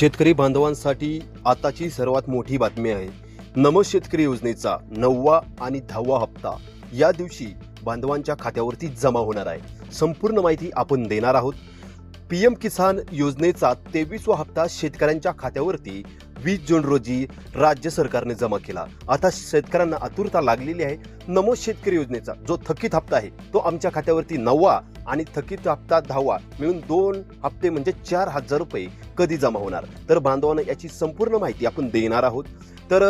शेतकरी बांधवांसाठी आताची सर्वात मोठी बातमी आहे। नमो शेतकरी योजनेचा 9वा आणि 10वा हप्ता या दिवशी बांधवांच्या खात्यावरती जमा होणार आहे। संपूर्ण माहिती आपण देणार आहोत। पीएम किसान योजनेचा 23वा हप्ता शेतकऱ्यांच्या खात्यावरती 20 जून रोजी राज्य सरकारने जमा केला। आता शेतकऱ्यांना आतुरता लागलेली आहे। नमो शेतकरी योजनेचा जो थकीत हप्ता आहे तो आमच्या खात्यावरती 9वा आणि थकीत हप्ता 10वा मिळून 2 हप्ते म्हणजे 4,000 रुपये कधी जमा होणार, तर बांधवांना याची संपूर्ण माहिती आपण देणार आहोत। तर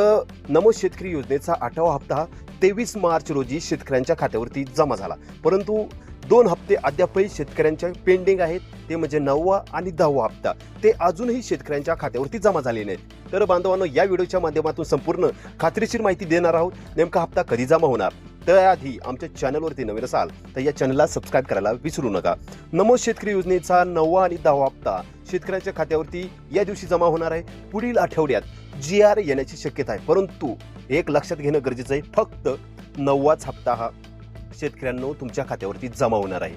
नमो शेतकरी योजनेचा 8वा हप्ता 23 मार्च रोजी शेतकऱ्यांच्या खात्यावरती जमा झाला, परंतु 2 हप्ते अद्यापही शेतकऱ्यांच्या पेंडिंग आहेत, ते म्हणजे 9वा आणि 10वा हप्ता ते अजूनही शेतकऱ्यांच्या खात्यावरती जमा झाले नाहीत। तर बांधवांनो, या व्हिडिओच्या माध्यमातून संपूर्ण खात्रीशीर माहिती देणार आहोत। नेमका हप्ता कधी जमा होणार, त्याआधी आमच्या चॅनलवरती नवीन असाल तर या चॅनलला सबस्क्राईब करायला विसरू नका। नमो शेतकरी योजनेचा 9वा आणि 10वा हप्ता शेतकऱ्यांच्या खात्यावरती या दिवशी जमा होणार आहे। पुढील आठवड्यात GR येण्याची शक्यता आहे, परंतु एक लक्षात घेणं गरजेचं आहे, फक्त 9वाच हप्ता हा शेतकऱ्यांनो तुमच्या खात्यावरती जमा होणार आहे।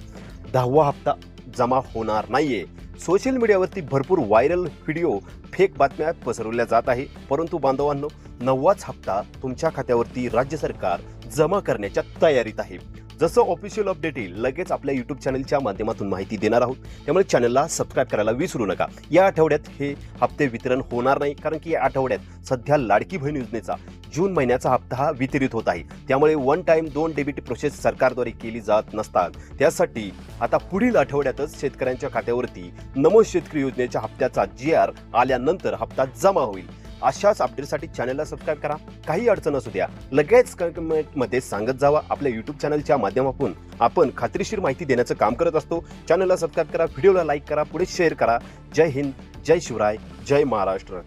10वा हप्ता जमा होणार नाहीये। सोशल मीडियावरती भरपूर व्हायरल व्हिडिओ फेक बातम्या पसरवल्या जात आहे, परंतु बांधवांनो 9वाच हप्ता तुमच्या खात्यावरती राज्य सरकार जमा करण्याच्या तयारीत आहे। जसं ऑफिशियल अपडेट येईल लगेच आपल्या YouTube चॅनलच्या माध्यमातून माहिती देणार आहोत, त्यामुळे चॅनलला सबस्क्राईब करायला विसरू नका। या आठवड्यात हे हप्ते वितरण होणार नाही, कारण की या आठवड्यात सध्या लाडकी बहीण योजनेचा जून महिन्याचा हप्ता हा वितरित होत आहे, त्यामुळे 1 टाइम 2 डेबिट प्रोसेस सरकारद्वारे केली जात नसतात। त्यासाठी आता पुढील आठवड्यातच शेतकऱ्यांच्या खात्यावरती नमो शेतकरी योजनेच्या हप्त्याचा GR आल्यानंतर हप्ता जमा होईल। अशाच अपडेटसाठी चॅनलला सबस्क्राईब करा। काही अडचण असू द्या लगेच कमेंटमध्ये सांगत जावा। आपल्या YouTube चॅनलच्या माध्यमातून आपण खात्रीशीर माहिती देण्याचं काम करत असतो। चॅनलला सबस्क्राईब करा, व्हिडिओला लाईक करा, पुढे शेअर करा। जय हिंद, जय शिवराय, जय महाराष्ट्र।